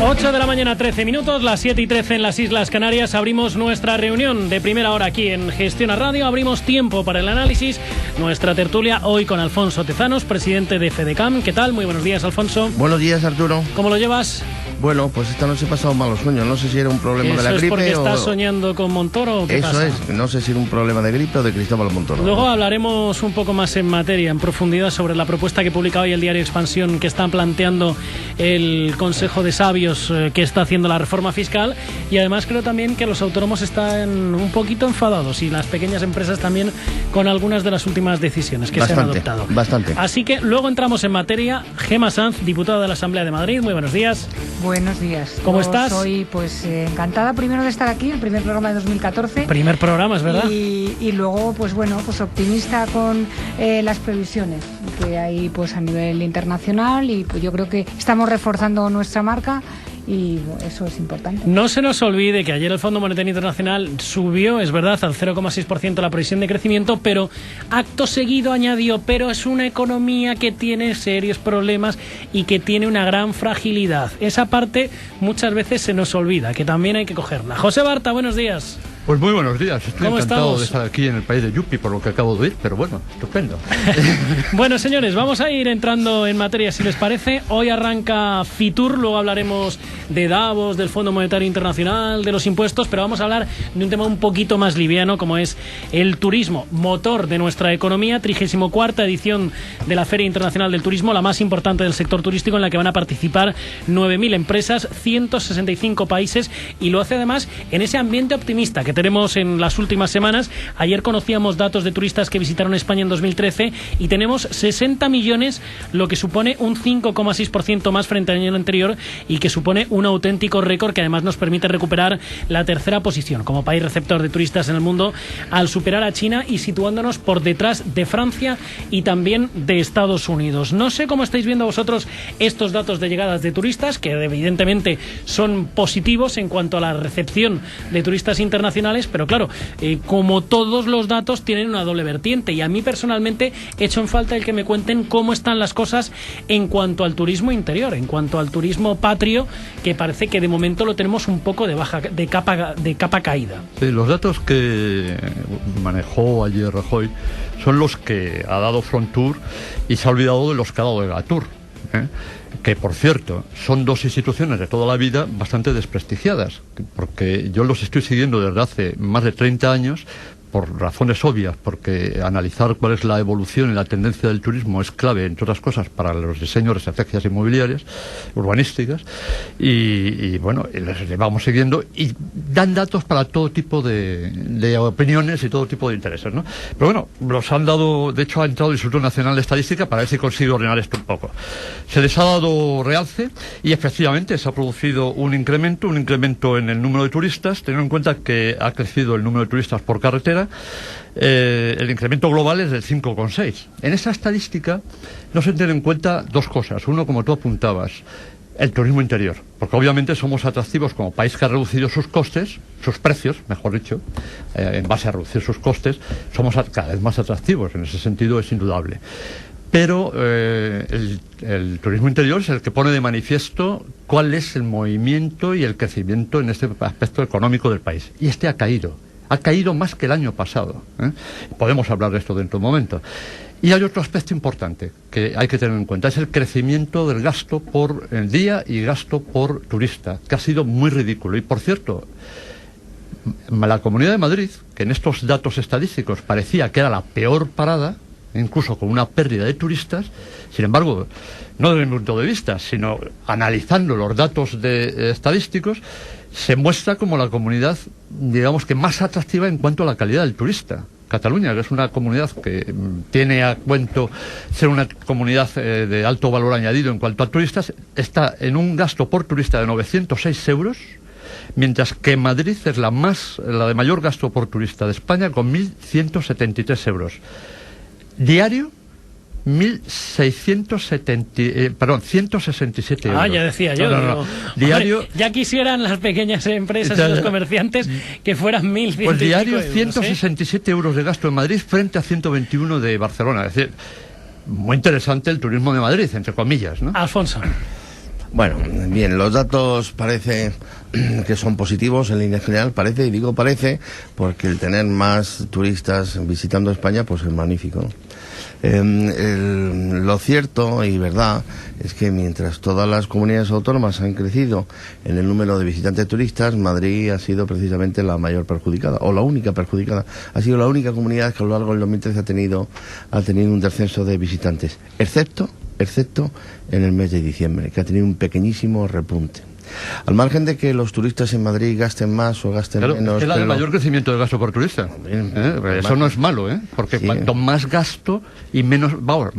8 de la mañana, 13 minutos, las 7 y 13 en las Islas Canarias. Abrimos nuestra reunión de primera hora aquí en Gestiona Radio. Abrimos tiempo para el análisis. Nuestra tertulia hoy con Alfonso Tezanos, presidente de FEDECAM. ¿Qué tal? Muy buenos días, Alfonso. Buenos días, Arturo. ¿Cómo lo llevas? Bueno, pues esta noche he pasado malos sueños. No sé si era un problema de la gripe ¿Eso es porque o... estás soñando con Montoro o qué pasa? Eso es, no sé si era un problema de gripe o de Cristóbal Montoro. Luego hablaremos un poco más en materia, en profundidad, sobre la propuesta que publica hoy el diario Expansión, que está planteando el Consejo de Sabios que está haciendo la reforma fiscal. Y además creo también que los autónomos están un poquito enfadados y las pequeñas empresas también con algunas de las últimas decisiones que se han adoptado. Bastante. Así que luego entramos en materia. Gemma Sanz, diputada de la Asamblea de Madrid, muy buenos días. Buenos días. ¿Cómo estás? Soy encantada primero de estar aquí, el primer programa de 2014. Primer programa, es verdad. Y luego, optimista con las previsiones que hay a nivel internacional, y yo creo que estamos reforzando nuestra marca. Y eso es importante. No se nos olvide que ayer el Fondo Monetario Internacional subió, es verdad, al 0,6% la previsión de crecimiento, pero acto seguido añadió, pero es una economía que tiene serios problemas y que tiene una gran fragilidad. Esa parte muchas veces se nos olvida, que también hay que cogerla. José Barta, buenos días. Pues muy buenos días, estoy encantado de estar aquí en el país de Yupi por lo que acabo de oír, pero bueno, estupendo. Bueno, señores, vamos a ir entrando en materia, si les parece. Hoy arranca Fitur, luego hablaremos de Davos, del Fondo Monetario Internacional, de los impuestos, pero vamos a hablar de un tema un poquito más liviano, como es el turismo, motor de nuestra economía. 34ª edición de la Feria Internacional del Turismo, la más importante del sector turístico, en la que van a participar 9.000 empresas, 165 países, y lo hace además en ese ambiente optimista que tenemos en las últimas semanas. Ayer conocíamos datos de turistas que visitaron España en 2013 y tenemos 60 millones, lo que supone un 5,6% más frente al año anterior, y que supone un auténtico récord que además nos permite recuperar la tercera posición como país receptor de turistas en el mundo, al superar a China y situándonos por detrás de Francia y también de Estados Unidos. No sé cómo estáis viendo vosotros estos datos de llegadas de turistas, que evidentemente son positivos en cuanto a la recepción de turistas internacionales, pero claro, como todos los datos tienen una doble vertiente, y a mí personalmente echo en falta el que me cuenten cómo están las cosas en cuanto al turismo interior, en cuanto al turismo patrio, que parece que de momento lo tenemos un poco de capa caída. Sí, los datos que manejó ayer Rajoy son los que ha dado Frontur y se ha olvidado de los que ha dado Egatur, que por cierto son dos instituciones de toda la vida bastante desprestigiadas, porque yo los estoy siguiendo desde hace más de 30 años por razones obvias, porque analizar cuál es la evolución y la tendencia del turismo es clave, entre otras cosas, para los diseños de estrategias inmobiliarias, urbanísticas, y bueno, les vamos siguiendo y dan datos para todo tipo de opiniones y todo tipo de intereses, ¿no? Pero bueno, los han dado, de hecho ha entrado el Instituto Nacional de Estadística para ver si consigue ordenar esto un poco. Se les ha dado realce y efectivamente se ha producido un incremento en el número de turistas, teniendo en cuenta que ha crecido el número de turistas por carretera. El incremento global es del 5,6. En esa estadística no se tienen en cuenta dos cosas. Uno, como tú apuntabas, el turismo interior, porque obviamente somos atractivos como país que ha reducido sus costes, sus precios, mejor dicho, en base a reducir sus costes, somos cada vez más atractivos. En ese sentido es indudable. Pero el turismo interior es el que pone de manifiesto cuál es el movimiento y el crecimiento en este aspecto económico del país. Y este ha caído. Ha caído más que el año pasado. Podemos hablar de esto dentro de un momento. Y hay otro aspecto importante que hay que tener en cuenta, es el crecimiento del gasto por el día y gasto por turista, que ha sido muy ridículo. Y por cierto, la Comunidad de Madrid, que en estos datos estadísticos parecía que era la peor parada, incluso con una pérdida de turistas, sin embargo, no desde mi punto de vista, sino analizando los datos estadísticos, se muestra como la comunidad, digamos que más atractiva en cuanto a la calidad del turista. Cataluña, que es una comunidad que tiene a cuento ser una comunidad de alto valor añadido en cuanto a turistas, está en un gasto por turista de 906 euros, mientras que Madrid es la de mayor gasto por turista de España, con 1.173 euros. Diario, 167 euros. Ya decía yo. No. Diario. Hombre, ya quisieran las pequeñas empresas y los comerciantes que fueran 1.100. Pues diario, 167 euros de gasto en Madrid frente a 121 de Barcelona. Es decir, muy interesante el turismo de Madrid, entre comillas, ¿no? Alfonso. Bueno, bien, los datos parece que son positivos en línea general, parece, y digo parece, porque el tener más turistas visitando España pues es magnífico, ¿no? Lo cierto y verdad es que mientras todas las comunidades autónomas han crecido en el número de visitantes turistas, Madrid ha sido precisamente la mayor perjudicada, o la única perjudicada. Ha sido la única comunidad que a lo largo del 2013 ha tenido un descenso de visitantes, excepto en el mes de diciembre, que ha tenido un pequeñísimo repunte. Al margen de que los turistas en Madrid gasten más o gasten menos... Es el mayor crecimiento del gasto por turista. Eso no es malo, porque sí, cuanto más gasto y menos...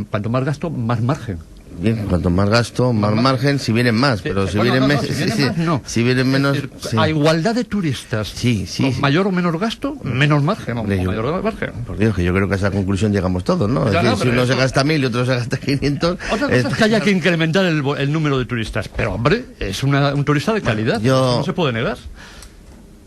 cuanto más gasto, más margen. Bien, cuanto más gasto, más margen, si vienen más, pero si vienen menos, si vienen menos... Sí. A igualdad de turistas, mayor o menor gasto, menos margen, mayor margen. Por Dios, que yo creo que a esa conclusión llegamos todos, ¿no? Claro, es decir, si uno se gasta 1.000 y otro se gasta 500... Otra cosa es que haya que incrementar el número de turistas, pero hombre, es un turista de calidad, no se puede negar.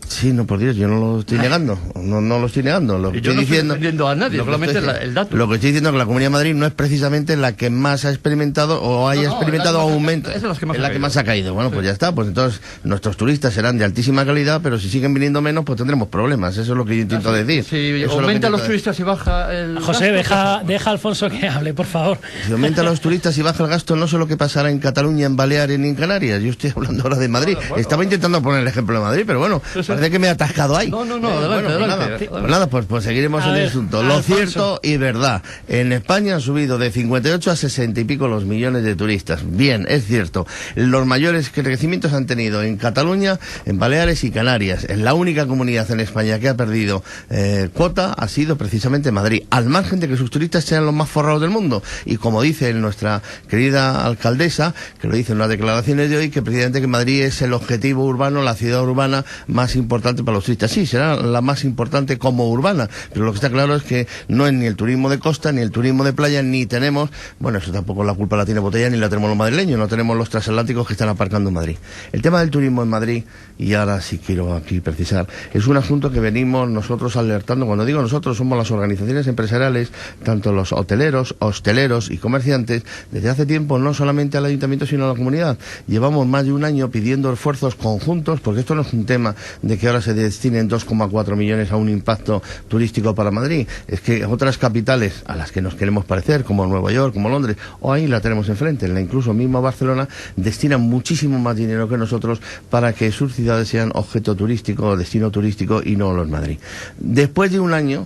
Sí, no, por Dios, yo no lo estoy negando, no lo estoy negando. Lo que y yo estoy no diciendo, estoy defendiendo a nadie, solamente el dato. Lo que estoy diciendo es que la Comunidad de Madrid no es precisamente la que más ha experimentado o haya experimentado aumento. Es la que más ha caído. Bueno, pues ya está, pues entonces nuestros turistas serán de altísima calidad, pero si siguen viniendo menos, pues tendremos problemas. Eso es lo que yo intento decir. Si aumenta los turistas y baja el José, gasto, deja a Alfonso que hable, por favor. Si aumenta los turistas y baja el gasto, no sé lo que pasará en Cataluña, en Baleares ni en Canarias. Yo estoy hablando ahora de Madrid. Estaba intentando poner el ejemplo de Madrid, pero bueno, parece que me he atascado ahí. No, adelante. Pues seguiremos en el asunto. Lo cierto y verdad, en España han subido de 58 a 60 y pico los millones de turistas. Bien, es cierto. Los mayores crecimientos han tenido en Cataluña, en Baleares y Canarias. La única comunidad en España que ha perdido cuota ha sido precisamente Madrid, al margen de que sus turistas sean los más forrados del mundo. Y como dice nuestra querida alcaldesa, que lo dice en las declaraciones de hoy, que precisamente que Madrid es el objetivo urbano, la ciudad urbana más importante para los turistas. Sí, será la más importante como urbana, pero lo que está claro es que no es ni el turismo de costa, ni el turismo de playa, ni tenemos, bueno, eso tampoco la culpa la tiene Botella, ni la tenemos los madrileños, no tenemos los transatlánticos que están aparcando en Madrid. El tema del turismo en Madrid, y ahora sí quiero aquí precisar, es un asunto que venimos nosotros alertando. Cuando digo nosotros, somos las organizaciones empresariales, tanto los hoteleros, hosteleros y comerciantes, desde hace tiempo, no solamente al ayuntamiento, sino a la comunidad. Llevamos más de un año pidiendo esfuerzos conjuntos, porque esto no es un tema de que ahora se destinen 2,4 millones a un impacto turístico para Madrid. Es que otras capitales a las que nos queremos parecer, como Nueva York, como Londres, o ahí la tenemos enfrente, incluso mismo Barcelona, destinan muchísimo más dinero que nosotros para que sus ciudades sean objeto turístico, destino turístico, y no los Madrid. Después de un año,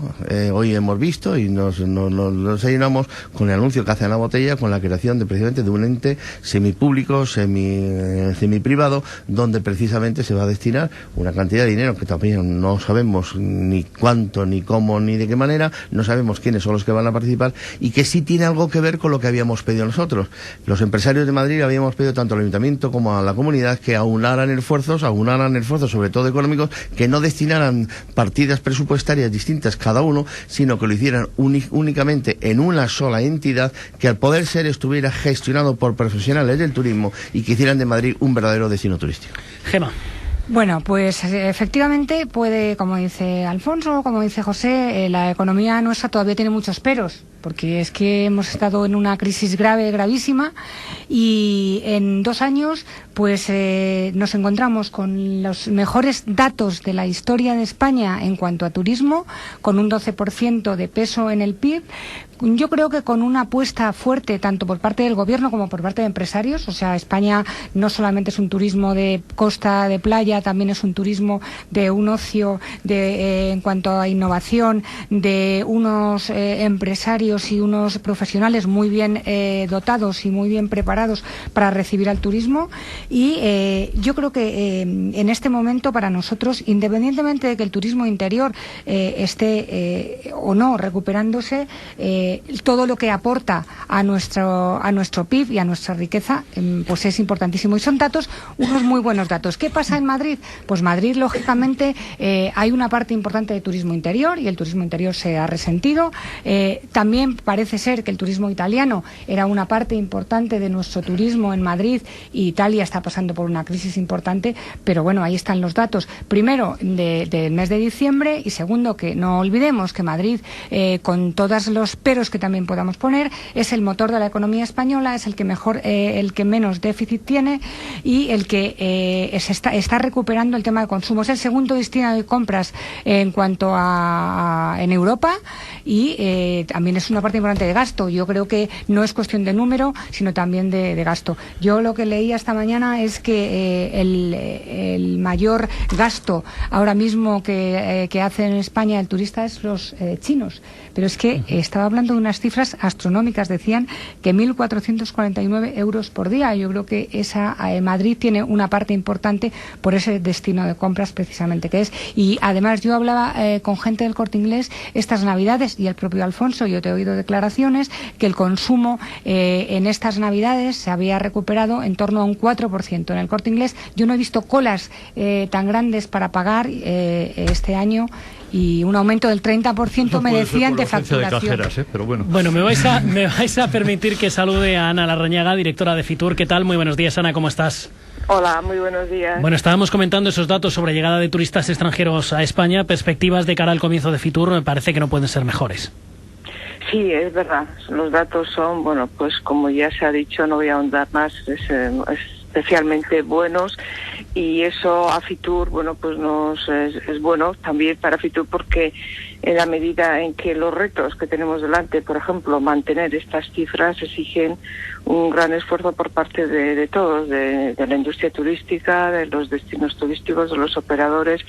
hoy hemos visto y nos llenamos con el anuncio que hace Ana Botella, con la creación precisamente de un ente semipúblico, semiprivado, donde precisamente se va a destinar una cantidad de dinero que también no sabemos ni cuánto, ni cómo, ni de qué manera, no sabemos quiénes son los que van a participar, y que sí tiene algo que ver con lo que habíamos pedido nosotros. Los empresarios de Madrid habíamos pedido tanto al ayuntamiento como a la comunidad que aunaran esfuerzos, sobre todo económicos, que no destinaran partidas presupuestarias distintas cada uno, sino que lo hicieran únicamente en una sola entidad, que al poder ser estuviera gestionado por profesionales del turismo y que hicieran de Madrid un verdadero destino turístico. Gema. Bueno, pues efectivamente puede, como dice Alfonso, como dice José, la economía nuestra todavía tiene muchos peros, porque es que hemos estado en una crisis gravísima, y en 2 años pues nos encontramos con los mejores datos de la historia de España en cuanto a turismo, con un 12% de peso en el PIB. Yo creo que con una apuesta fuerte tanto por parte del gobierno como por parte de empresarios. O sea, España no solamente es un turismo de costa, de playa, también es un turismo de un ocio, en cuanto a innovación, de unos empresarios y unos profesionales muy bien dotados y muy bien preparados para recibir al turismo. Y yo creo que en este momento, para nosotros, independientemente de que el turismo interior esté o no recuperándose, todo lo que aporta a nuestro PIB y a nuestra riqueza, pues es importantísimo. Y son datos, unos muy buenos datos. ¿Qué pasa en Madrid? Pues Madrid, lógicamente, hay una parte importante de turismo interior, y el turismo interior se ha resentido. También También parece ser que el turismo italiano era una parte importante de nuestro turismo en Madrid, y Italia está pasando por una crisis importante, pero bueno, ahí están los datos. Primero, del mes de diciembre, y segundo, que no olvidemos que Madrid, con todos los peros que también podamos poner, es el motor de la economía española, es el que mejor, el que menos déficit tiene y el que está recuperando el tema de consumo. Es el segundo destino de compras en cuanto a en Europa, y también es una parte importante de gasto. Yo creo que no es cuestión de número, sino también de gasto. Yo lo que leía esta mañana es que el mayor gasto ahora mismo que hace en España el turista es los chinos. Pero es que estaba hablando de unas cifras astronómicas. Decían que 1.449 euros por día. Yo creo que Madrid tiene una parte importante por ese destino de compras precisamente que es. Y además yo hablaba con gente del Corte Inglés estas Navidades, y el propio Alfonso, yo te he oído declaraciones que el consumo en estas Navidades se había recuperado en torno a un 4%. En el Corte Inglés yo no he visto colas tan grandes para pagar este año, y un aumento del 30% me decían de facturación. De cajeras, pero bueno. Bueno, me vais a permitir que salude a Ana Larrañaga, directora de Fitur. ¿Qué tal? Muy buenos días, Ana, ¿cómo estás? Hola, muy buenos días. Bueno, estábamos comentando esos datos sobre llegada de turistas extranjeros a España. Perspectivas de cara al comienzo de Fitur me parece que no pueden ser mejores. Sí, es verdad. Los datos son, bueno, pues como ya se ha dicho, no voy a ahondar más, especialmente buenos, y eso a Fitur, bueno, pues es bueno también para Fitur, porque en la medida en que los retos que tenemos delante, por ejemplo, mantener estas cifras, exigen un gran esfuerzo por parte de todos, de la industria turística, de los destinos turísticos, de los operadores,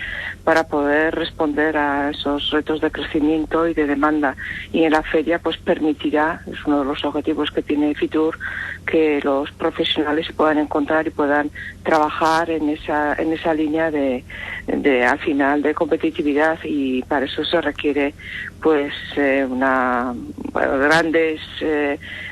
para poder responder a esos retos de crecimiento y de demanda. Y en la feria pues permitirá, es uno de los objetivos que tiene Fitur, que los profesionales se puedan encontrar y puedan trabajar en esa línea de al final de competitividad, y para eso se requiere pues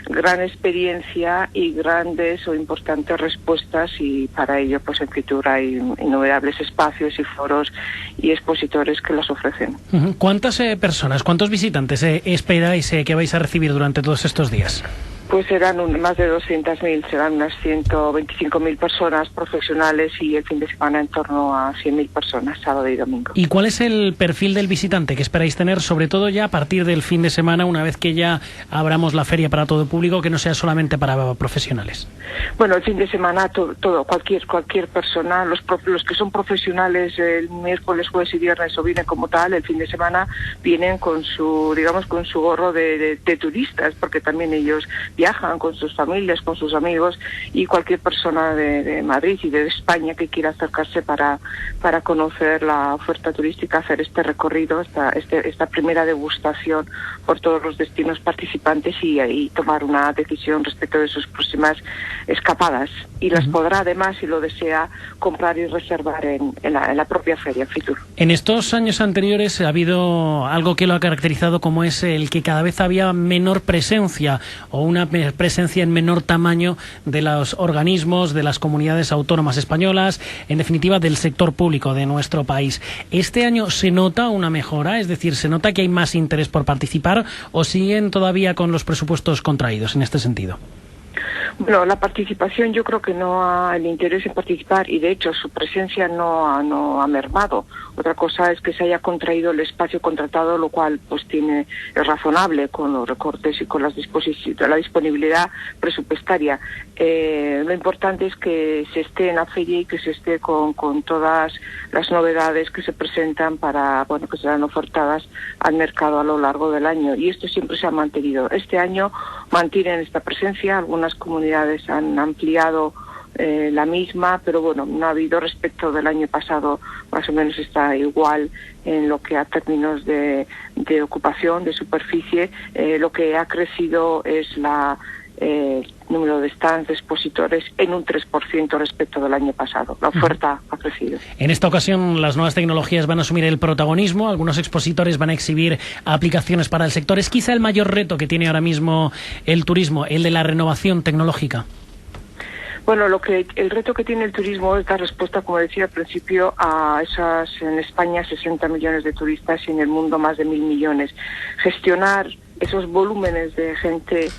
gran experiencia y grandes o importantes respuestas, y para ello pues en Fitur hay innumerables espacios y foros y expositores que las ofrecen. ¿Cuántas personas, cuántos visitantes esperáis que vais a recibir durante todos estos días? Pues serán más de 200.000, serán unas 125.000 personas profesionales, y el fin de semana en torno a 100.000 personas, sábado y domingo. ¿Y cuál es el perfil del visitante que esperáis tener, sobre todo ya a partir del fin de semana, una vez que ya abramos la feria para todo público, que no sea solamente para profesionales? Bueno, el fin de semana cualquier persona, los que son profesionales el miércoles, jueves y viernes o vienen como tal, el fin de semana vienen con su gorro de turistas, porque también ellos viajan con sus familias, con sus amigos, y cualquier persona de Madrid y de España que quiera acercarse para conocer la oferta turística, hacer este recorrido, esta primera degustación por todos los destinos participantes, y tomar una decisión respecto de sus próximas escapadas. Y las podrá además, si lo desea, comprar y reservar en la propia feria Fitur. En estos años anteriores ha habido algo que lo ha caracterizado, como es el que cada vez había menor presencia, o una presencia en menor tamaño, de los organismos, de las comunidades autónomas españolas, en definitiva del sector público de nuestro país. ¿Este año se nota una mejora? Es decir, ¿se nota que hay más interés por participar, o siguen todavía con los presupuestos contraídos en este sentido? Bueno, la participación, yo creo que el interés en participar, y de hecho su presencia no ha mermado. Otra cosa es que se haya contraído el espacio contratado, lo cual pues es razonable con los recortes y con la disponibilidad presupuestaria. Lo importante es que se esté en la feria y que se esté con todas las novedades que se presentan que serán ofertadas al mercado a lo largo del año, y esto siempre se ha mantenido. Este año mantienen esta presencia, algunas comunidades han ampliado la misma, pero bueno, no ha habido, respecto del año pasado, más o menos está igual en lo que a términos de ocupación, de superficie. Lo que ha crecido es número de stands, de expositores, en un 3% respecto del año pasado. La oferta ha crecido. En esta ocasión las nuevas tecnologías van a asumir el protagonismo, algunos expositores van a exhibir aplicaciones para el sector. ¿Es quizá el mayor reto que tiene ahora mismo el turismo, el de la renovación tecnológica? Bueno, el reto que tiene el turismo es dar respuesta, como decía al principio, a en España 60 millones de turistas y en el mundo más de 1.000 millones. Gestionar esos volúmenes de gente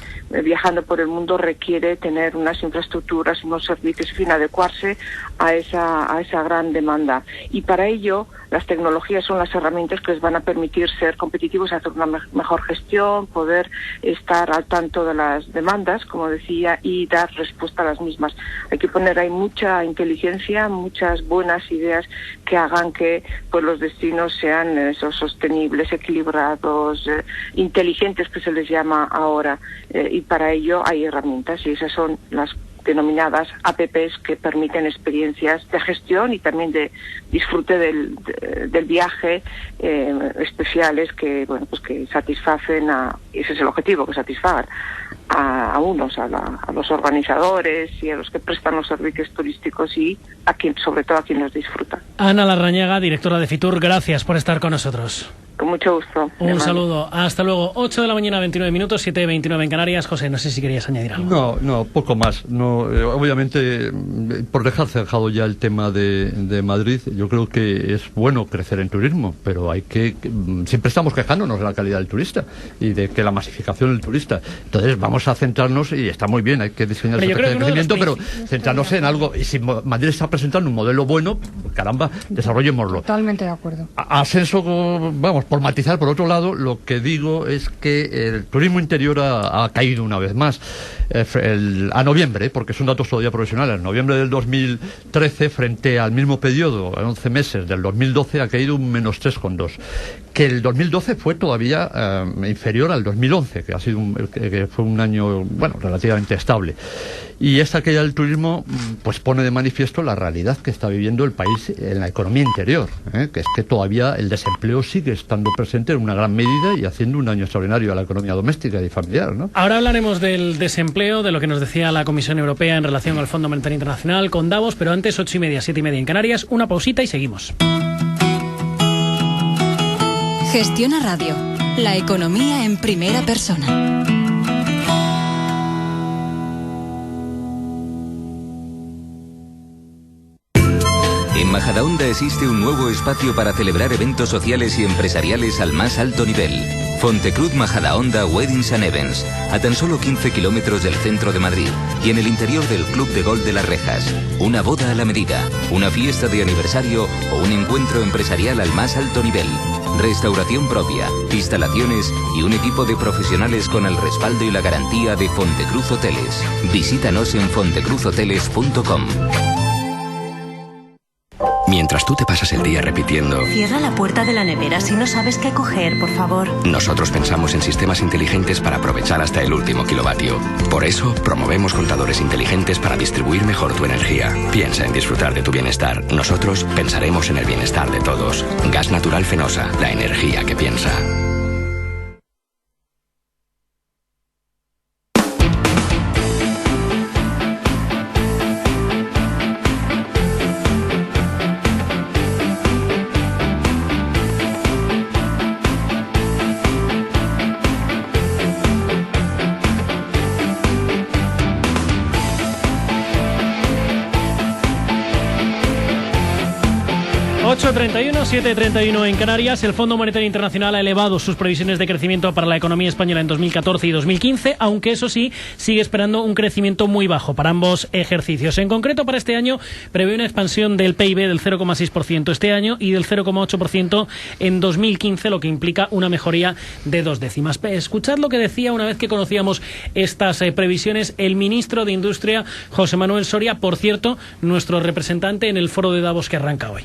viajando por el mundo requiere tener unas infraestructuras, unos servicios, en fin, adecuarse a esa gran demanda. Y para ello, las tecnologías son las herramientas que les van a permitir ser competitivos, hacer una mejor gestión, poder estar al tanto de las demandas, como decía, y dar respuesta a las mismas. Hay que poner ahí mucha inteligencia, muchas buenas ideas que hagan que pues los destinos sean esos sostenibles, equilibrados, inteligentes, que se les llama ahora. Y para ello hay herramientas, y esas son las denominadas APPs, que permiten experiencias de gestión y también de disfrute del viaje, especiales que, bueno, pues que satisfacen ese es el objetivo, que satisfagan a unos, a los organizadores y a los que prestan los servicios turísticos, y sobre todo a quien los disfruta. Ana Larrañaga, directora de Fitur, gracias por estar con nosotros. Con mucho gusto. Un saludo. Hasta luego. 8 de la mañana, 29 minutos, 7:29 en Canarias. José, no sé si querías añadir algo. No, poco más. No, obviamente, por dejar zanjado ya el tema de Madrid, yo creo que es bueno crecer en turismo, pero siempre estamos quejándonos de la calidad del turista y de que la masificación del turista. Entonces vamos a centrarnos, y está muy bien, hay que diseñar estrategia de crecimiento, pero centrarnos en algo. Y si Madrid está presentando un modelo bueno, caramba, desarrollémoslo. Totalmente de acuerdo. Ascenso, vamos, por matizar, por otro lado, lo que digo es que el turismo interior ha caído una vez más a noviembre, porque son datos todavía profesionales. En noviembre del 2013, frente al mismo periodo, a 11 meses del 2012, ha caído un menos 3,2. Que el 2012 fue todavía inferior al 2011, que fue un año, bueno, relativamente estable. Y esta caída del turismo pues pone de manifiesto la realidad que está viviendo el país en la economía interior, que es que todavía el desempleo sigue estando presente en una gran medida y haciendo un daño extraordinario a la economía doméstica y familiar, ¿no? Ahora hablaremos del desempleo, de lo que nos decía la Comisión Europea en relación al Fondo Monetario Internacional con Davos, pero antes 8:30, 7:30 en Canarias, una pausita y seguimos. Gestiona Radio, la economía en primera persona. En Majadahonda existe un nuevo espacio para celebrar eventos sociales y empresariales al más alto nivel. Fontecruz Majadahonda Weddings and Events, a tan solo 15 kilómetros del centro de Madrid y en el interior del Club de Golf de Las Rejas. Una boda a la medida, una fiesta de aniversario o un encuentro empresarial al más alto nivel. Restauración propia, instalaciones y un equipo de profesionales con el respaldo y la garantía de Fontecruz Hoteles. Visítanos en fontecruzhoteles.com. Mientras tú te pasas el día repitiendo: cierra la puerta de la nevera si no sabes qué coger, por favor. Nosotros pensamos en sistemas inteligentes para aprovechar hasta el último kilovatio. Por eso, promovemos contadores inteligentes para distribuir mejor tu energía. Piensa en disfrutar de tu bienestar. Nosotros pensaremos en el bienestar de todos. Gas Natural Fenosa, la energía que piensa. ...8:31, 7:31 en Canarias. El Fondo Monetario Internacional ha elevado sus previsiones de crecimiento para la economía española en 2014 y 2015, aunque eso sí, sigue esperando un crecimiento muy bajo para ambos ejercicios. En concreto, para este año prevé una expansión del PIB del 0,6% este año y del 0,8% en 2015, lo que implica una mejoría de 2 décimas. Escuchad lo que decía una vez que conocíamos estas previsiones el ministro de Industria, José Manuel Soria, por cierto, nuestro representante en el foro de Davos que arranca hoy.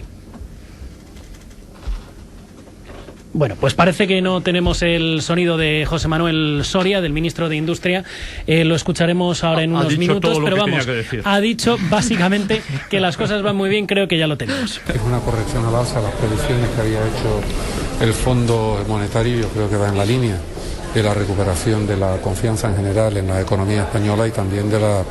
Bueno, pues parece que no tenemos el sonido de José Manuel Soria, del ministro de Industria. Lo escucharemos ahora en unos minutos, pero vamos, ha dicho básicamente que las cosas van muy bien, creo que ya lo tenemos. Es una corrección al alza a las previsiones que había hecho el Fondo Monetario. Yo creo que va en la línea de la recuperación de la confianza en general en la economía española y también de la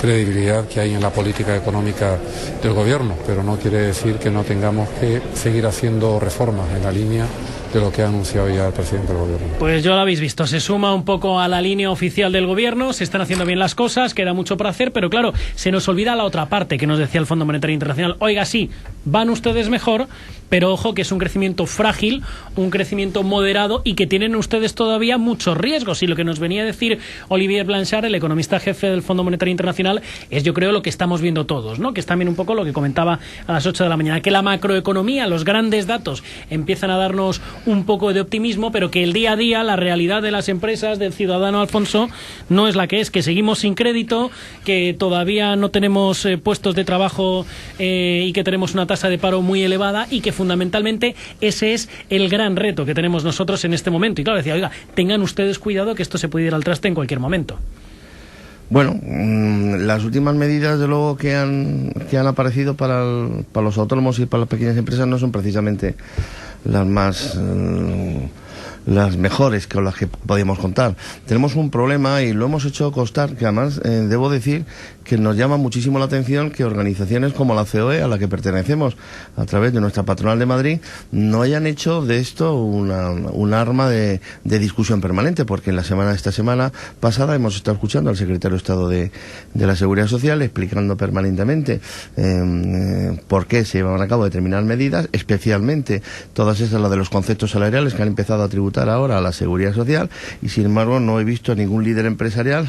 credibilidad que hay en la política económica del gobierno, pero no quiere decir que no tengamos que seguir haciendo reformas en la línea de lo que ha anunciado ya el presidente del gobierno. Pues ya lo habéis visto, se suma un poco a la línea oficial del gobierno, se están haciendo bien las cosas, queda mucho por hacer, pero claro, se nos olvida la otra parte que nos decía el Fondo Monetario Internacional. Oiga, sí, van ustedes mejor, pero ojo que es un crecimiento frágil, un crecimiento moderado y que tienen ustedes todavía muchos riesgos. Y lo que nos venía a decir Olivier Blanchard, el economista jefe del Fondo Monetario Internacional, es yo creo lo que estamos viendo todos, ¿no? Que es también un poco lo que comentaba a las 8 de la mañana, que la macroeconomía, los grandes datos empiezan a darnos un poco de optimismo, pero que el día a día, la realidad de las empresas, del ciudadano Alfonso, no es la que es, que seguimos sin crédito, que todavía no tenemos puestos de trabajo y que tenemos una tasa de paro muy elevada y que fundamentalmente ese es el gran reto que tenemos nosotros en este momento. Y claro, decía, oiga, tengan ustedes cuidado que esto se puede ir al traste en cualquier momento. Bueno, las últimas medidas, de luego, que han aparecido para los autónomos y para las pequeñas empresas no son precisamente las mejores con las que podíamos contar. Tenemos un problema y lo hemos hecho constar, que además debo decir que nos llama muchísimo la atención que organizaciones como la COE, a la que pertenecemos a través de nuestra patronal de Madrid, no hayan hecho de esto un arma de discusión permanente, porque esta semana pasada hemos estado escuchando al secretario de Estado de la Seguridad Social explicando permanentemente por qué se llevan a cabo determinadas medidas, especialmente todas esas, las de los conceptos salariales que han empezado a tributar ahora a la Seguridad Social, y sin embargo no he visto a ningún líder empresarial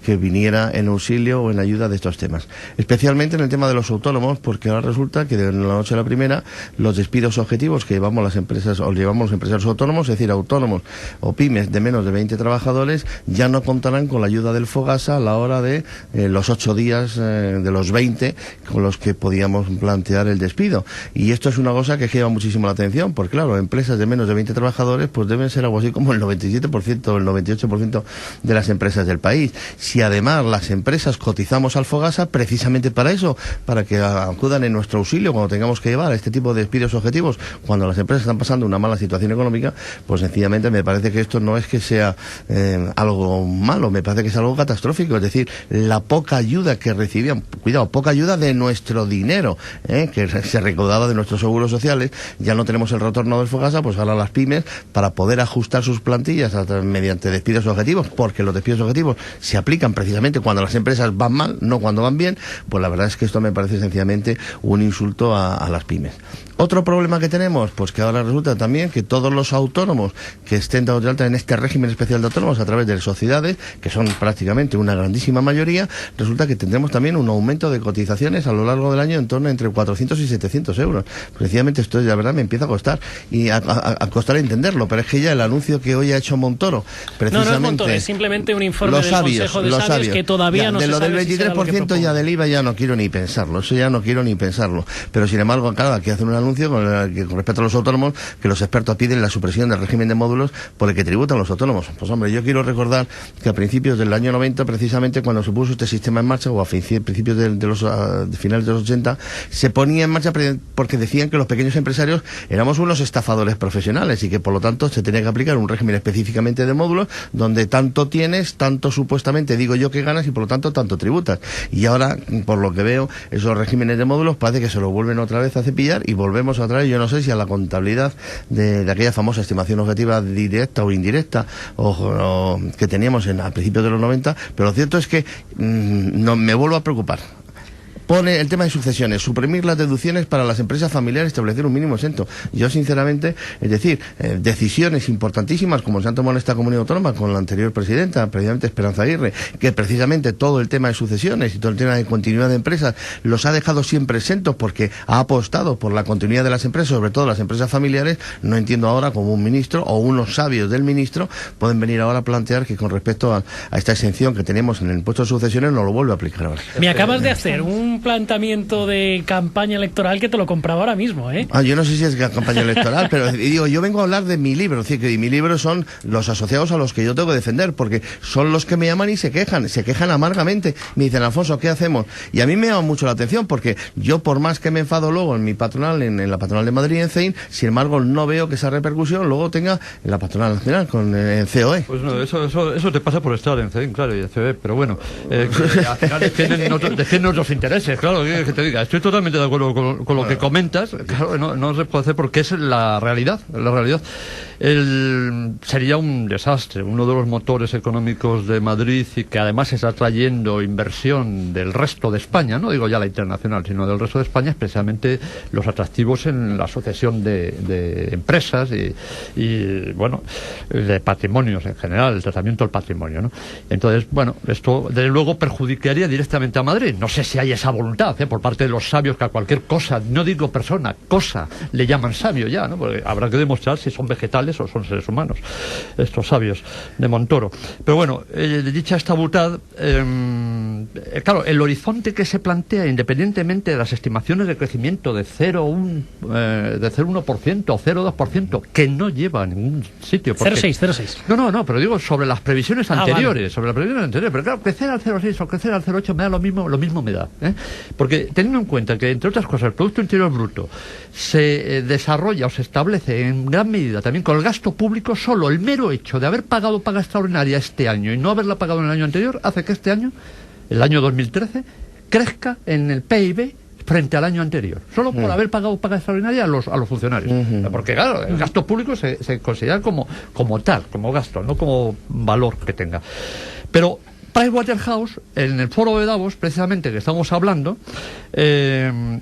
que viniera en auxilio o en ayuda de estos temas, especialmente en el tema de los autónomos, porque ahora resulta que de la noche a la primera los despidos objetivos que llevamos las empresas, o llevamos los empresarios autónomos, es decir, autónomos o pymes de menos de 20 trabajadores, ya no contarán con la ayuda del Fogasa a la hora de los 8 días de los 20 con los que podíamos plantear el despido. Y esto es una cosa que lleva muchísimo la atención, porque claro, empresas de menos de 20 trabajadores pues deben ser algo así como el 97% o el 98% de las empresas del país. Si además las empresas cotizamos al Fogasa precisamente para eso, para que acudan en nuestro auxilio cuando tengamos que llevar este tipo de despidos objetivos, cuando las empresas están pasando una mala situación económica, pues sencillamente me parece que esto no es que sea algo malo, me parece que es algo catastrófico. Es decir, la poca ayuda que recibían, cuidado, poca ayuda de nuestro dinero, que se recaudaba de nuestros seguros sociales, ya no tenemos el retorno del Fogasa, pues ahora las pymes, para poder ajustar sus plantillas mediante despidos objetivos, porque los despidos objetivos se aplican precisamente cuando las empresas van mal, no cuando van bien, pues la verdad es que esto me parece sencillamente un insulto a las pymes. Otro problema que tenemos, pues que ahora resulta también que todos los autónomos que estén dados de alta en este régimen especial de autónomos a través de sociedades, que son prácticamente una grandísima mayoría, resulta que tendremos también un aumento de cotizaciones a lo largo del año en torno a entre 400 y 700 euros. Precisamente esto, la verdad, me empieza a costar, y a costar entenderlo, pero es que ya el anuncio que hoy ha hecho Montoro, precisamente... No es Montoro, es simplemente un informe del Consejo de Sabios que todavía no se sabe. De lo del 23% ya del IVA ya no quiero ni pensarlo, eso ya no quiero ni pensarlo. Pero sin embargo, claro, aquí hacen un anuncio con respecto a los autónomos, que los expertos piden la supresión del régimen de módulos por el que tributan los autónomos. Pues hombre, yo quiero recordar que a principios del año 90, precisamente cuando se puso este sistema en marcha, o a principios de los finales de los 80, se ponía en marcha porque decían que los pequeños empresarios éramos unos estafadores profesionales y que por lo tanto se tenía que aplicar un régimen específicamente de módulos donde tanto tienes, tanto supuestamente digo yo que ganas y por lo tanto tanto tributas. Y ahora, por lo que veo, esos regímenes de módulos parece que se lo vuelven otra vez a cepillar y volvemos otra vez, yo no sé si a la contabilidad de aquella famosa estimación objetiva directa o indirecta o que teníamos a principios de los 90, pero lo cierto es que no me vuelvo a preocupar. Pone el tema de sucesiones, suprimir las deducciones para las empresas familiares, establecer un mínimo exento. Yo sinceramente, es decir, decisiones importantísimas como se han tomado en esta comunidad autónoma con la anterior presidenta, precisamente Esperanza Aguirre, que precisamente todo el tema de sucesiones y todo el tema de continuidad de empresas los ha dejado siempre exentos porque ha apostado por la continuidad de las empresas, sobre todo las empresas familiares. No entiendo ahora cómo un ministro o unos sabios del ministro pueden venir ahora a plantear que con respecto a esta exención que tenemos en el impuesto de sucesiones no lo vuelve a aplicar ahora. Me acabas de hacer un planteamiento de campaña electoral que te lo compraba ahora mismo, ¿eh? Yo no sé si es campaña electoral, pero digo, yo vengo a hablar de mi libro, es decir, que mi libro son los asociados a los que yo tengo que defender, porque son los que me llaman y se quejan amargamente. Me dicen, Alfonso, ¿qué hacemos? Y a mí me llama mucho la atención, porque yo, por más que me enfado luego en mi patronal, en la patronal de Madrid, en CEIN, sin embargo, no veo que esa repercusión luego tenga en la patronal nacional, en COE. Pues no, eso te pasa por estar en CEIN, claro, y en COE, pero bueno, al final defienden otros intereses. meses, claro, que te diga. Estoy totalmente de acuerdo con lo que comentas. Claro, no se puede hacer porque es la realidad. Sería un desastre. Uno de los motores económicos de Madrid y que además está trayendo inversión del resto de España, no digo ya la internacional, sino del resto de España, es precisamente los atractivos en la asociación de empresas y bueno, de patrimonios en general, el tratamiento del patrimonio, ¿no? Entonces, bueno, esto desde luego perjudicaría directamente a Madrid. No sé si hay esa voluntad por parte de los sabios que a cualquier cosa, no digo persona, cosa, le llaman sabio ya, ¿no? Porque habrá que demostrar si son vegetales o son seres humanos, estos sabios de Montoro. Pero bueno, dicha esta voluntad, claro, el horizonte que se plantea, independientemente de las estimaciones de crecimiento de 0,1% o 0,2%, que no lleva a ningún sitio. 0,6. No, pero digo sobre las previsiones anteriores, vale. Sobre las previsiones anteriores. Pero claro, crecer al 0,6 o crecer al 0,8 me da lo mismo me da. Porque teniendo en cuenta que, entre otras cosas, el Producto Interior Bruto se desarrolla o se establece en gran medida también con el gasto público, solo el mero hecho de haber pagado paga extraordinaria este año y no haberla pagado en el año anterior, hace que este año, el año 2013, crezca en el PIB frente al año anterior, solo por haber pagado paga extraordinaria a los funcionarios. Porque claro, el gasto público se considera como tal, como gasto, no como valor que tenga. Pero Pricewaterhouse, en el foro de Davos, precisamente que estamos hablando,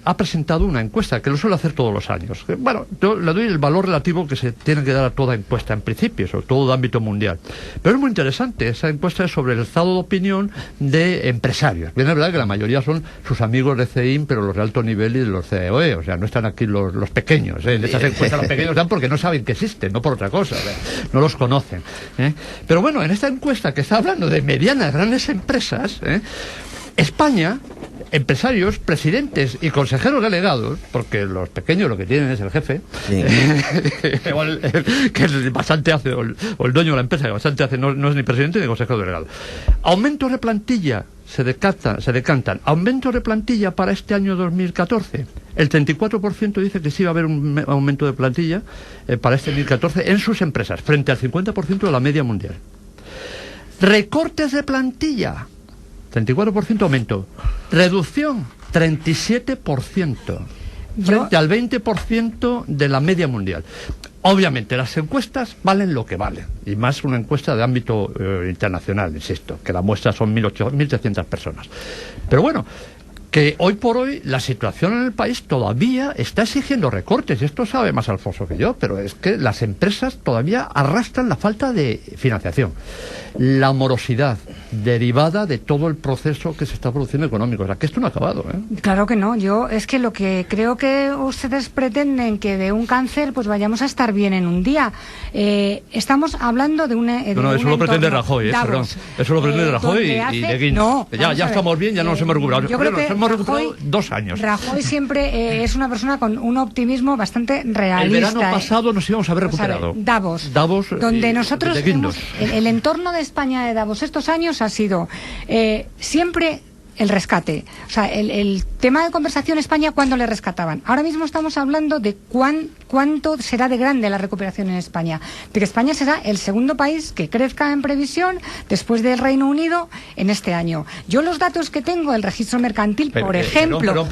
ha presentado una encuesta que lo suele hacer todos los años. Bueno, yo le doy el valor relativo que se tiene que dar a toda encuesta en principio, sobre todo de ámbito mundial. Pero es muy interesante, esa encuesta es sobre el estado de opinión de empresarios. Bien, es verdad que la mayoría son sus amigos de CEIM, pero los de alto nivel y de los CEOE, o sea, no están aquí los pequeños. En estas encuestas los pequeños dan porque no saben que existen, no por otra cosa, no los conocen. Pero bueno, en esta encuesta que está hablando de medianas, grandes empresas, España, empresarios, presidentes y consejeros delegados, porque los pequeños lo que tienen es el jefe, sí. Que es bastante hace, o el dueño de la empresa, que bastante hace, no es ni presidente ni consejero delegado. Aumentos de plantilla, se decantan. Aumentos de plantilla para este año 2014. El 34% dice que sí va a haber un aumento de plantilla para este 2014 en sus empresas, frente al 50% de la media mundial. Recortes de plantilla, 34% aumento. Reducción, 37%, frente al 20% de la media mundial. Obviamente, las encuestas valen lo que valen, y más una encuesta de ámbito internacional, insisto, que la muestra son 1.300 personas. Pero bueno, que hoy por hoy la situación en el país todavía está exigiendo recortes, y esto sabe más Alfonso que yo, pero es que las empresas todavía arrastran la falta de financiación, la morosidad derivada de todo el proceso que se está produciendo económico. O sea, que esto no ha acabado, Claro que no. Yo es que lo que creo que ustedes pretenden que de un cáncer pues vayamos a estar bien en un día. Estamos hablando de una... No, eso lo pretende Rajoy, perdón. Eso lo pretende Rajoy y de Guindos. No, ya estamos bien, ya no nos hemos recuperado. Yo creo que hemos recuperado 2 años. Rajoy siempre es una persona con un optimismo bastante realista. El verano pasado nos íbamos a haber recuperado. Davos, donde nosotros el entorno de España de Davos estos años ha sido siempre el rescate. O sea, el tema de conversación España, ¿cuándo le rescataban? Ahora mismo estamos hablando de cuánto será de grande la recuperación en España. De que España será el segundo país que crezca en previsión después del Reino Unido en este año. Yo los datos que tengo del registro mercantil, por ejemplo...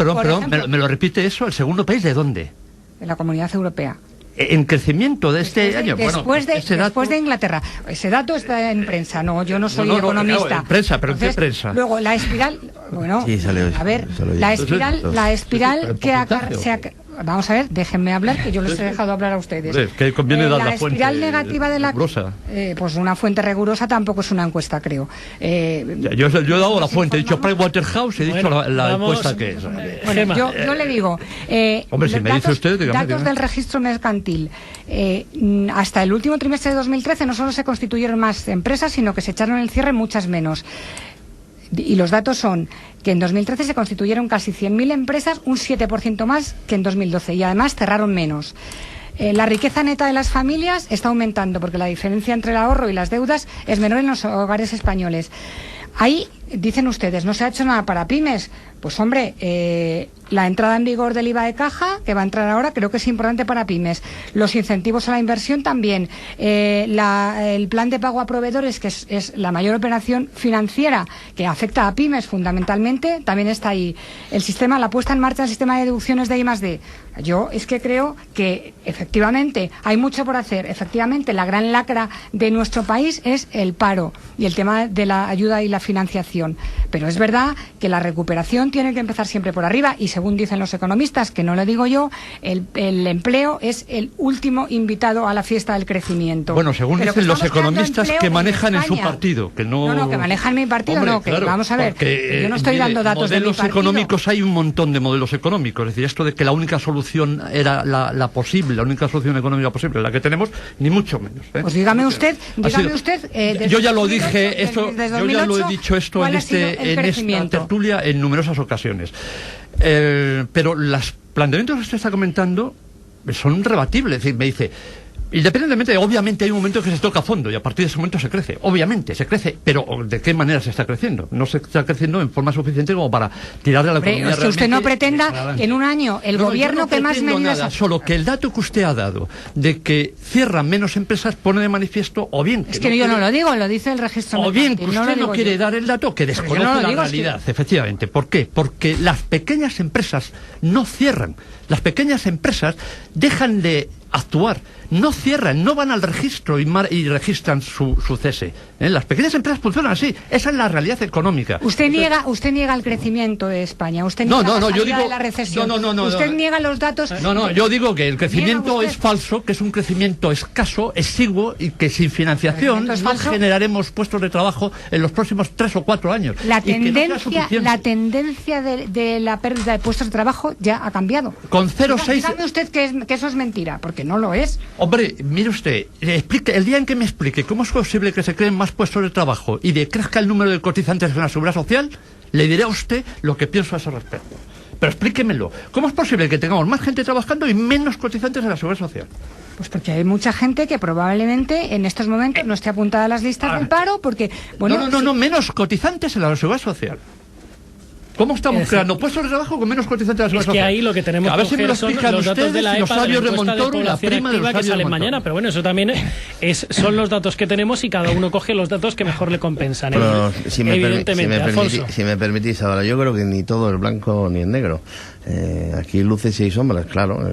¿Me lo repite eso? ¿El segundo país de dónde? De la Comunidad Europea. En crecimiento de este año. Después de Inglaterra. Ese dato está en prensa. No, yo no soy economista. Claro, en prensa, pero entonces, ¿en qué prensa? Luego, la espiral... Bueno, sí, a ver, la espiral que vamos a ver, déjenme hablar, que yo les he dejado hablar a ustedes. Es que conviene dar la fuente. La espiral negativa de la... pues una fuente rigurosa tampoco es una encuesta, creo. Yo he dado la fuente, he dicho Pricewaterhouse, he dicho la encuesta que es. Bueno, yo le digo... hombre, si me dice usted... Datos del registro mercantil. Hasta el último trimestre de 2013 no solo se constituyeron más empresas, sino que se echaron el cierre muchas menos. Y los datos son que en 2013 se constituyeron casi 100.000 empresas, un 7% más que en 2012, y además cerraron menos. La riqueza neta de las familias está aumentando porque la diferencia entre el ahorro y las deudas es menor en los hogares españoles. Ahí dicen ustedes, no se ha hecho nada para pymes. Pues hombre, la entrada en vigor del IVA de caja, que va a entrar ahora, creo que es importante para pymes. Los incentivos a la inversión también. El plan de pago a proveedores, que es la mayor operación financiera que afecta a pymes fundamentalmente, también está ahí. La puesta en marcha del sistema de deducciones de I+D. Yo es que creo que efectivamente hay mucho por hacer. Efectivamente, la gran lacra de nuestro país es el paro y el tema de la ayuda y la financiación. Pero es verdad que la recuperación tiene que empezar siempre por arriba y según dicen los economistas, que no lo digo yo, el empleo es el último invitado a la fiesta del crecimiento. Bueno, según dicen los economistas que manejan en su partido, que no... No, que manejan mi partido, hombre, no, que claro, vamos a ver, yo no estoy dando datos de mi partido. Modelos económicos, hay un montón de modelos económicos, es decir, esto de que la única solución era la posible, la única solución económica posible, la que tenemos, ni mucho menos. Pues dígame usted, yo ya lo dije, yo ya lo he dicho esto en esta tertulia en numerosas ocasiones. Pero los planteamientos que usted está comentando son rebatibles. Es decir, me dice, independientemente, obviamente hay un momento que se toca a fondo y a partir de ese momento se crece. Obviamente se crece, pero ¿de qué manera se está creciendo? No se está creciendo en forma suficiente como para tirar de la economía. Es que usted no pretenda que en un año el gobierno que más medidas... Nada, solo que el dato que usted ha dado de que cierran menos empresas pone de manifiesto, o bien... Es que yo no lo digo, lo dice el registro. O bien que usted no quiere dar el dato, que desconoce la realidad, efectivamente. ¿Por qué? Porque las pequeñas empresas no cierran. Las pequeñas empresas dejan de actuar, no cierran, no van al registro y registran su cese. Las pequeñas empresas funcionan así, esa es la realidad económica. Usted niega el crecimiento de España, usted niega la salida de la recesión. Usted niega los datos. Yo digo que el crecimiento es falso, que es un crecimiento escaso, exiguo y que sin financiación no generaremos puestos de trabajo en los próximos 3 o 4 años. La tendencia de la pérdida de puestos de trabajo ya ha cambiado. Con 0,6... Dígame usted que eso es mentira, porque no lo es. Hombre, mire usted, el día en que me explique cómo es posible que se creen más puestos de trabajo y crezca el número de cotizantes en la seguridad social, le diré a usted lo que pienso a ese respecto. Pero explíquemelo. ¿Cómo es posible que tengamos más gente trabajando y menos cotizantes en la seguridad social? Pues porque hay mucha gente que probablemente en estos momentos no esté apuntada a las listas del paro, porque... No, menos cotizantes en la seguridad social. ¿Cómo estamos creando puestos de trabajo con menos cotizantes de la seguridad social? Es que ahí lo que tenemos que coger son los datos de la EPA, de la encuesta de población activa que salen mañana. Pero bueno, eso también son los datos que tenemos y cada uno coge los datos que mejor le compensan. Pero, si me permitís ahora, yo creo que ni todo es blanco ni es negro. Aquí luces y hay sombras, claro,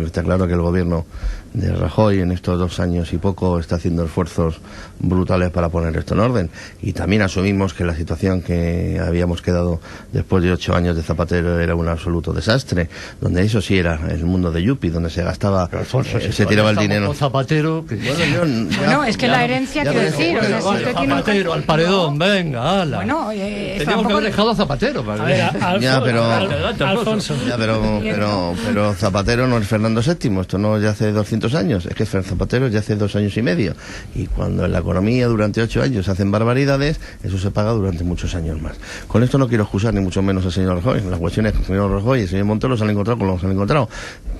está claro que el gobierno de Rajoy en estos 2 años y poco está haciendo esfuerzos brutales para poner esto en orden, y también asumimos que la situación que habíamos quedado después de 8 años de Zapatero era un absoluto desastre, donde eso sí era el mundo de Yupi, donde se gastaba, Alfonso, se tiraba el dinero. Zapatero, bueno, es que la herencia, quiero decir, Zapatero al paredón, venga, ala. Bueno, teníamos que haber dejado a Zapatero. Alfonso. Pero Zapatero no es Fernando VII, esto no es de hace 200 años, es que Zapatero es de hace 2 años y medio, y cuando en la economía durante 8 años se hacen barbaridades, eso se paga durante muchos años más. Con esto no quiero excusar ni mucho menos al señor Rajoy. Las cuestiones que el señor Rajoy y el señor Montoro se han encontrado con lo que se han encontrado.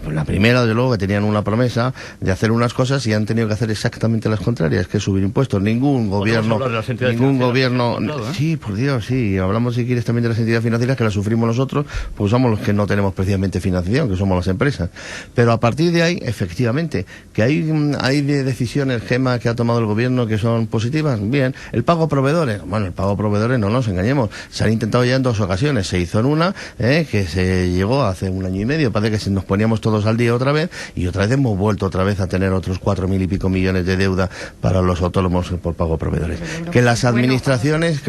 Pues la primera, desde luego, que tenían una promesa de hacer unas cosas y han tenido que hacer exactamente las contrarias, que es subir impuestos. Ningún gobierno, sí, por Dios, sí, hablamos si quieres también de las entidades financieras, que las sufrimos nosotros, pues somos los que no tenemos precisamente financiación, que somos las empresas. Pero a partir de ahí, efectivamente, que hay decisiones, Gema, que ha tomado el gobierno que son positivas, bien. El pago a proveedores, bueno, el pago a proveedores no nos engañemos, se han intentado ya en 2 ocasiones, se hizo en una, que se llegó hace 1 año y medio, parece que nos poníamos todos al día otra vez, y otra vez hemos vuelto otra vez a tener otros 4.000 y pico millones de deuda para los autónomos por pago a proveedores. Que las administraciones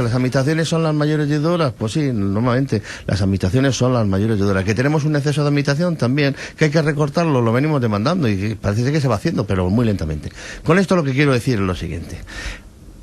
son las mayores deudoras, pues sí, normalmente las administraciones son las mayores deudoras. Que tenemos un exceso de administración también, que hay que recortarlo, lo venimos demandando y parece que se va haciendo, pero muy lentamente. Con esto lo que quiero decir es lo siguiente: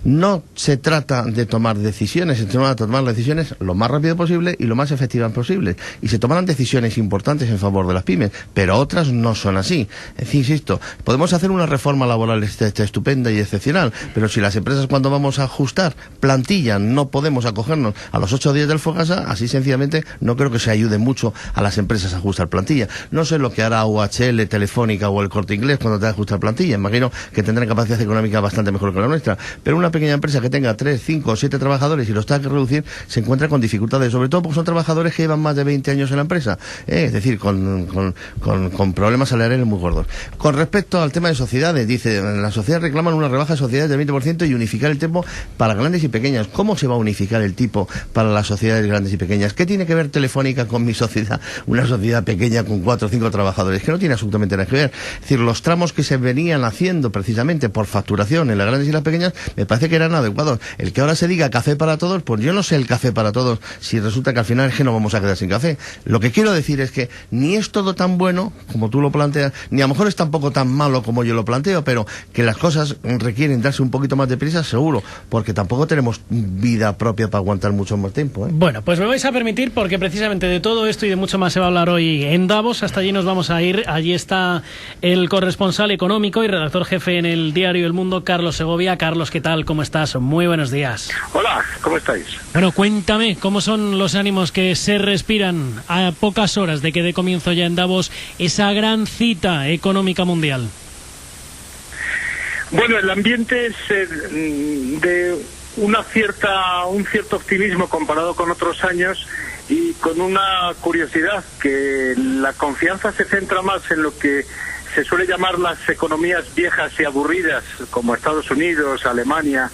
no se trata de tomar decisiones, se trata de tomar decisiones lo más rápido posible y lo más efectivas posible. Y se tomarán decisiones importantes en favor de las pymes, pero otras no son así. Es decir, insisto, podemos hacer una reforma laboral estupenda y excepcional, pero si las empresas, cuando vamos a ajustar plantilla, no podemos acogernos a los 8 días del Fogasa, así sencillamente no creo que se ayude mucho a las empresas a ajustar plantilla. No sé lo que hará UHL, Telefónica o el Corte Inglés cuando tenga que ajustar plantilla. Imagino que tendrán capacidad económica bastante mejor que la nuestra, pero una pequeña empresa que tenga 3, 5 o 7 trabajadores y los tenga que reducir, se encuentra con dificultades, sobre todo porque son trabajadores que llevan más de 20 años en la empresa, es decir, con problemas salariales muy gordos. Con respecto al tema de sociedades, dice, las sociedades reclaman una rebaja de sociedades del 20% y unificar el tipo para grandes y pequeñas. ¿Cómo se va a unificar el tipo para las sociedades grandes y pequeñas? ¿Qué tiene que ver Telefónica con mi sociedad, una sociedad pequeña con 4 o 5 trabajadores? Que no tiene absolutamente nada que ver. Es decir, los tramos que se venían haciendo precisamente por facturación en las grandes y las pequeñas me parece que eran adecuados. El que ahora se diga café para todos, pues yo no sé el café para todos si resulta que al final es que no vamos a quedar sin café. Lo que quiero decir es que ni es todo tan bueno como tú lo planteas, ni a lo mejor es tampoco tan malo como yo lo planteo, pero que las cosas requieren darse un poquito más de prisa, seguro, porque tampoco tenemos vida propia para aguantar mucho más tiempo, ¿eh? Bueno, pues me vais a permitir, porque precisamente de todo esto y de mucho más se va a hablar hoy en Davos. Hasta allí nos vamos a ir. Allí está el corresponsal económico y redactor jefe en el diario El Mundo, Carlos Segovia. Carlos, ¿qué tal? ¿Cómo estás? Muy buenos días. Hola, ¿cómo estáis? Bueno, cuéntame, ¿cómo son los ánimos que se respiran a pocas horas de que dé comienzo ya en Davos esa gran cita económica mundial? Bueno, el ambiente es de un cierto optimismo comparado con otros años y con una curiosidad, que la confianza se centra más en lo que se suele llamar las economías viejas y aburridas, como Estados Unidos, Alemania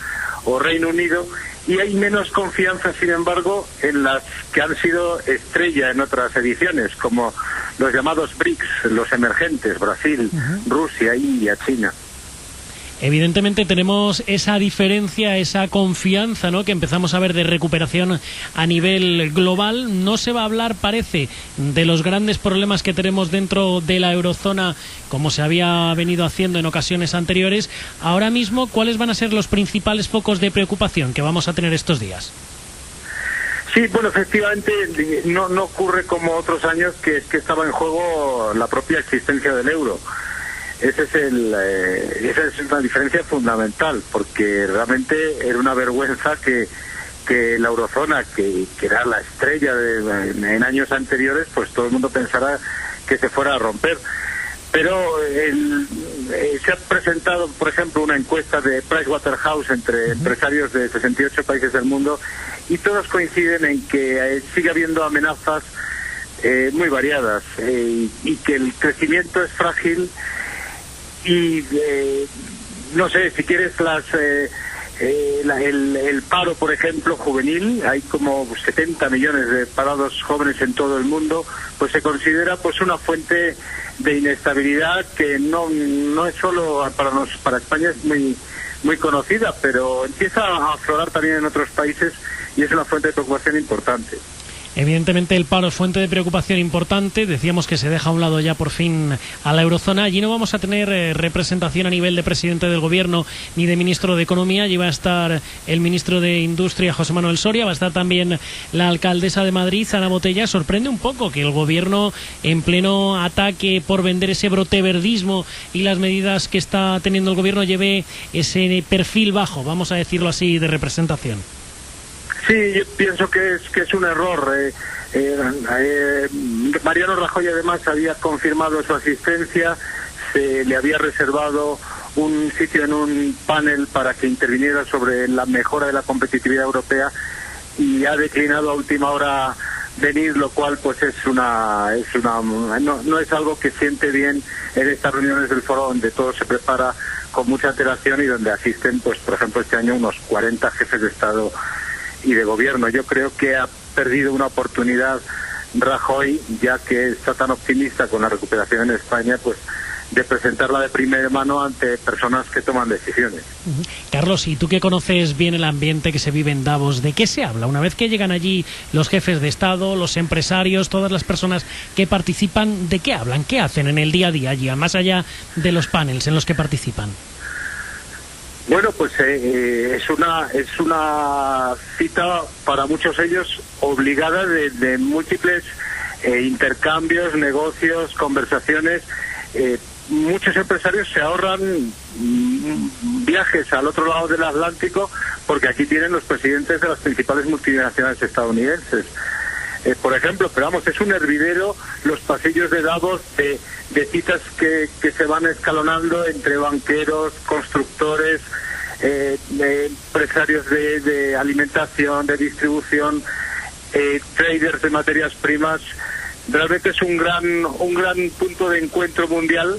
o Reino Unido, y hay menos confianza, sin embargo, en las que han sido estrella en otras ediciones, como los llamados BRICS, los emergentes, Brasil, Rusia, India, China. Evidentemente tenemos esa diferencia, esa confianza, ¿no?, que empezamos a ver de recuperación a nivel global. No se va a hablar, parece, de los grandes problemas que tenemos dentro de la eurozona, como se había venido haciendo en ocasiones anteriores. Ahora mismo, ¿cuáles van a ser los principales focos de preocupación que vamos a tener estos días? Sí, bueno, efectivamente no ocurre como otros años, que es que estaba en juego la propia existencia del euro. Esa es una diferencia fundamental, porque realmente era una vergüenza que la eurozona, que era la estrella en años anteriores, pues todo el mundo pensara que se fuera a romper. Pero se ha presentado, por ejemplo, una encuesta de Pricewaterhouse entre empresarios de 68 países del mundo, y todos coinciden en que sigue habiendo amenazas muy variadas y que el crecimiento es frágil. Y no sé, si quieres el paro, por ejemplo, juvenil, hay como 70 millones de parados jóvenes en todo el mundo, pues se considera pues una fuente de inestabilidad que no es solo para España, es muy conocida, pero empieza a aflorar también en otros países y es una fuente de preocupación importante. Evidentemente el paro es fuente de preocupación importante. Decíamos que se deja a un lado ya por fin a la eurozona. Allí no vamos a tener representación a nivel de presidente del gobierno ni de ministro de Economía. Allí va a estar el ministro de Industria, José Manuel Soria. Va a estar también la alcaldesa de Madrid, Ana Botella. Sorprende un poco que el gobierno, en pleno ataque por vender ese brote verdismo y las medidas que está teniendo el gobierno, lleve ese perfil bajo, vamos a decirlo así, de representación. Sí, yo pienso que es un error. Mariano Rajoy además había confirmado su asistencia, se le había reservado un sitio en un panel para que interviniera sobre la mejora de la competitividad europea, y ha declinado a última hora venir, lo cual pues no es algo que siente bien en estas reuniones del foro, donde todo se prepara con mucha antelación y donde asisten, pues por ejemplo, este año unos 40 jefes de Estado y de gobierno. Yo creo que ha perdido una oportunidad Rajoy, ya que está tan optimista con la recuperación en España, pues de presentarla de primera mano ante personas que toman decisiones. Carlos, y tú que conoces bien el ambiente que se vive en Davos, ¿de qué se habla una vez que llegan allí los jefes de Estado, los empresarios, todas las personas que participan? ¿De qué hablan? ¿Qué hacen en el día a día allí, más allá de los paneles en los que participan? Bueno, pues es una cita para muchos ellos obligada de múltiples intercambios, negocios, conversaciones. Muchos empresarios se ahorran viajes al otro lado del Atlántico porque aquí tienen los presidentes de las principales multinacionales estadounidenses. Por ejemplo, pero vamos, es un hervidero los pasillos de Davos de citas que se van escalonando entre banqueros, constructores, empresarios de alimentación, de distribución, traders de materias primas. Realmente es un gran punto de encuentro mundial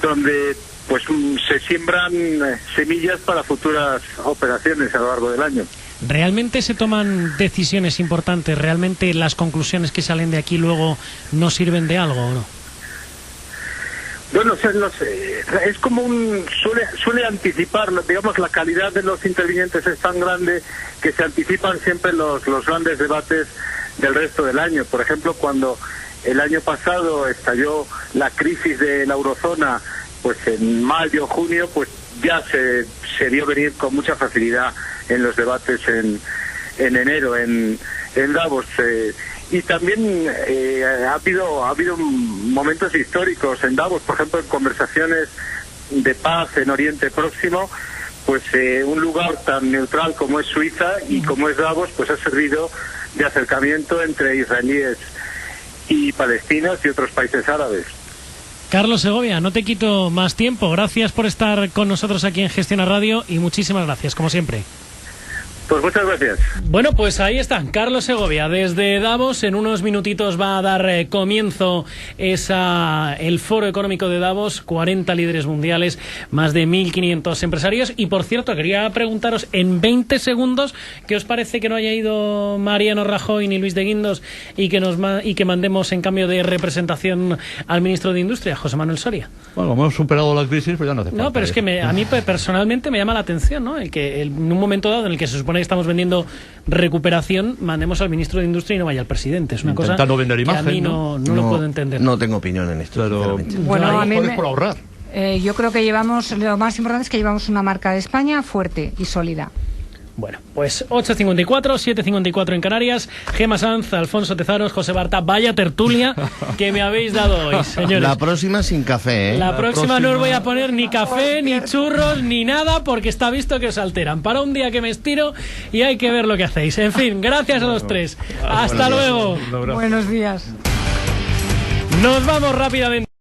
donde pues se siembran semillas para futuras operaciones a lo largo del año. ¿Realmente se toman decisiones importantes? ¿Realmente las conclusiones que salen de aquí luego no sirven de algo o no? Bueno, no sé, es como suele anticipar, digamos, la calidad de los intervinientes es tan grande que se anticipan siempre los grandes debates del resto del año. Por ejemplo, cuando el año pasado estalló la crisis de la eurozona, pues en mayo, junio, pues ya se vio venir con mucha facilidad en los debates en enero en Davos. Y también ha habido momentos históricos en Davos, por ejemplo, en conversaciones de paz en Oriente Próximo, pues un lugar tan neutral como es Suiza y como es Davos, pues ha servido de acercamiento entre israelíes y palestinos y otros países árabes. Carlos Segovia, no te quito más tiempo. Gracias por estar con nosotros aquí en Gestiona Radio y muchísimas gracias, como siempre. Pues muchas gracias. Bueno, pues ahí está, Carlos Segovia desde Davos. En unos minutitos va a dar comienzo el Foro Económico de Davos, 40 líderes mundiales, más de 1.500 empresarios. Y por cierto, quería preguntaros en 20 segundos, ¿qué os parece que no haya ido Mariano Rajoy ni Luis de Guindos y que mandemos en cambio de representación al ministro de Industria, José Manuel Soria? Bueno, como hemos superado la crisis, pues ya no hace falta. No, pero es que a mí personalmente me llama la atención, ¿no? En un momento dado en el que se supone que estamos vendiendo recuperación, mandemos al ministro de Industria y no vaya al presidente. Es una cosa vender imagen, que a mí no lo puedo entender. No tengo opinión en esto. Pero, bueno, a mí por ahorrar. Yo creo que lo más importante es que llevamos una marca de España fuerte y sólida. Bueno, pues 8.54, 7.54 en Canarias. Gemma Sanz, Alfonso Tezanos, José Barta, vaya tertulia que me habéis dado hoy, señores. La próxima sin café, ¿eh? La próxima no os voy a poner ni café, ni churros, ni nada, porque está visto que os alteran. Para un día que me estiro y hay que ver lo que hacéis. En fin, gracias a los tres. Hasta luego. Buenos días. Nos vamos rápidamente.